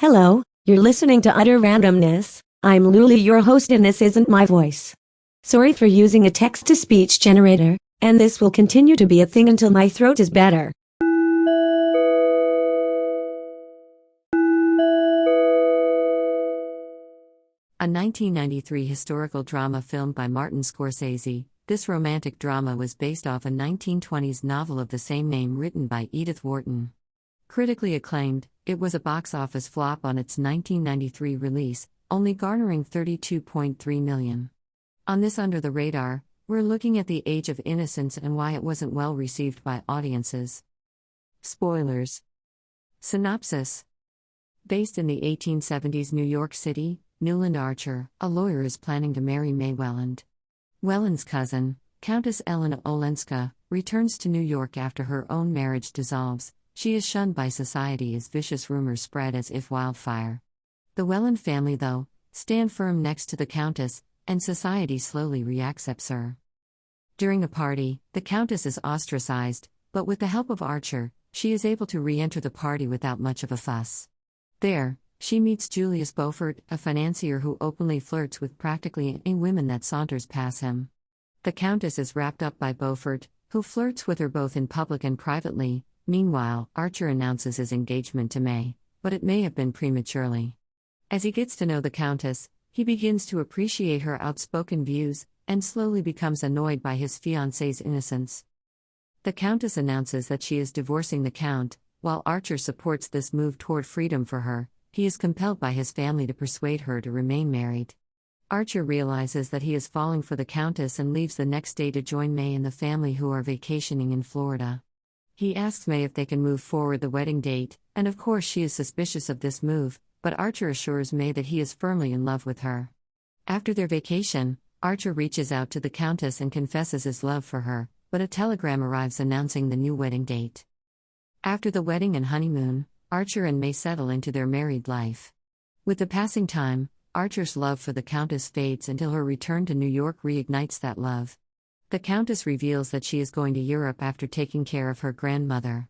Hello, you're listening to Utter Randomness. I'm Luli, your host, and this isn't my voice. Sorry for using a text-to-speech generator, and this will continue to be a thing until my throat is better. A 1993 historical drama filmed by Martin Scorsese, this romantic drama was based off a 1920s novel of the same name written by Edith Wharton. Critically acclaimed, it was a box office flop on its 1993 release, only garnering $32.3 million. On this Under the Radar, we're looking at the Age of Innocence and why it wasn't well received by audiences. Spoilers. Synopsis. Based in the 1870s New York City, Newland Archer, a lawyer, is planning to marry May Welland. Welland's cousin, Countess Elena Olenska, returns to New York after her own marriage dissolves. She is shunned by society as vicious rumors spread as if wildfire. The Welland family, though, stand firm next to the Countess, and society slowly reaccepts her. During a party, the Countess is ostracized, but with the help of Archer, she is able to re-enter the party without much of a fuss. There, she meets Julius Beaufort, a financier who openly flirts with practically any women that saunters past him. The Countess is wrapped up by Beaufort, who flirts with her both in public and privately. Meanwhile, Archer announces his engagement to May, but it may have been prematurely. As he gets to know the Countess, he begins to appreciate her outspoken views, and slowly becomes annoyed by his fiancée's innocence. The Countess announces that she is divorcing the Count. While Archer supports this move toward freedom for her, he is compelled by his family to persuade her to remain married. Archer realizes that he is falling for the Countess and leaves the next day to join May and the family, who are vacationing in Florida. He asks May if they can move forward the wedding date, and of course she is suspicious of this move, but Archer assures May that he is firmly in love with her. After their vacation, Archer reaches out to the Countess and confesses his love for her, but a telegram arrives announcing the new wedding date. After the wedding and honeymoon, Archer and May settle into their married life. With the passing time, Archer's love for the Countess fades until her return to New York reignites that love. The Countess reveals that she is going to Europe after taking care of her grandmother.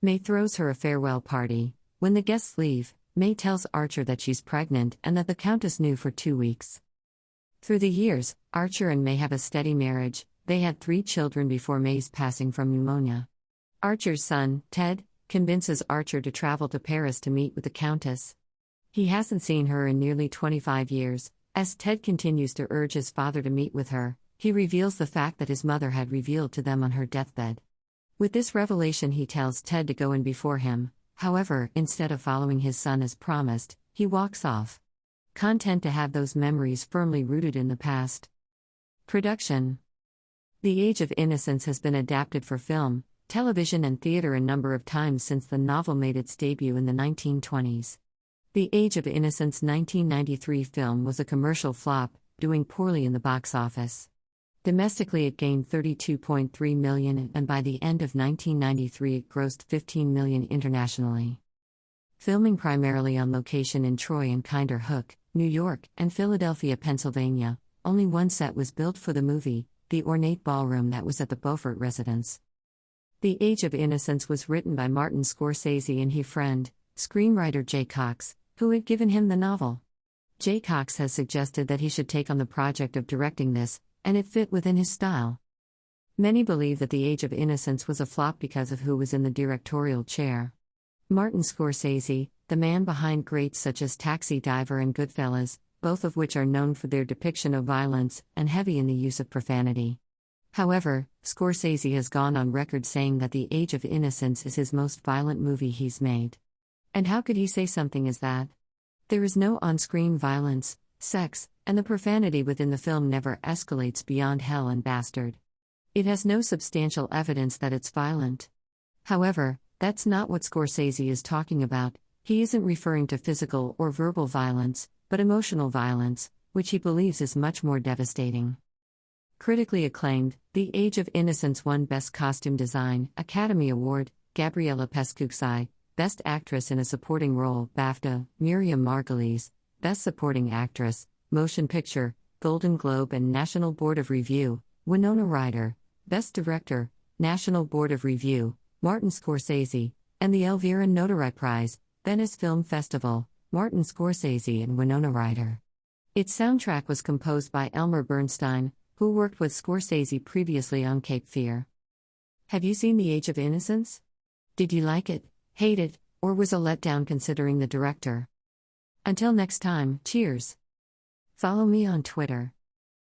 May throws her a farewell party. When the guests leave, May tells Archer that she's pregnant and that the Countess knew for 2 weeks. Through the years, Archer and May have a steady marriage. They had 3 children before May's passing from pneumonia. Archer's son, Ted, convinces Archer to travel to Paris to meet with the Countess. He hasn't seen her in nearly 25 years. As Ted continues to urge his father to meet with her, he reveals the fact that his mother had revealed to them on her deathbed. With this revelation, he tells Ted to go in before him. However, instead of following his son as promised, he walks off. Content to have those memories firmly rooted in the past. Production. The Age of Innocence has been adapted for film, television, and theater a number of times since the novel made its debut in the 1920s. The Age of Innocence 1993 film was a commercial flop, doing poorly in the box office. Domestically, it gained $32.3 million, and by the end of 1993 it grossed $15 million internationally. Filming primarily on location in Troy and Kinderhook, New York, and Philadelphia, Pennsylvania, only one set was built for the movie, the ornate ballroom that was at the Beaufort residence. The Age of Innocence was written by Martin Scorsese and his friend, screenwriter Jay Cox, who had given him the novel. Jay Cox has suggested that he should take on the project of directing this, and it fit within his style. Many believe that The Age of Innocence was a flop because of who was in the directorial chair. Martin Scorsese, the man behind greats such as Taxi Driver and Goodfellas, both of which are known for their depiction of violence and heavy in the use of profanity. However, Scorsese has gone on record saying that The Age of Innocence is his most violent movie he's made. And how could he say something as that? There is no on-screen violence, sex, and the profanity within the film never escalates beyond hell and bastard. It has no substantial evidence that it's violent. However, that's not what Scorsese is talking about. He isn't referring to physical or verbal violence, but emotional violence, which he believes is much more devastating. Critically acclaimed, The Age of Innocence won Best Costume Design, Academy Award, Gabriella Pescucci, Best Actress in a Supporting Role, BAFTA, Miriam Margolyes, Best Supporting Actress, Motion Picture, Golden Globe and National Board of Review, Winona Ryder, Best Director, National Board of Review, Martin Scorsese, and the Elvira Notarai Prize, Venice Film Festival, Martin Scorsese and Winona Ryder. Its soundtrack was composed by Elmer Bernstein, who worked with Scorsese previously on Cape Fear. Have you seen The Age of Innocence? Did you like it, hate it, or was a letdown considering the director? Until next time, cheers. Follow me on Twitter.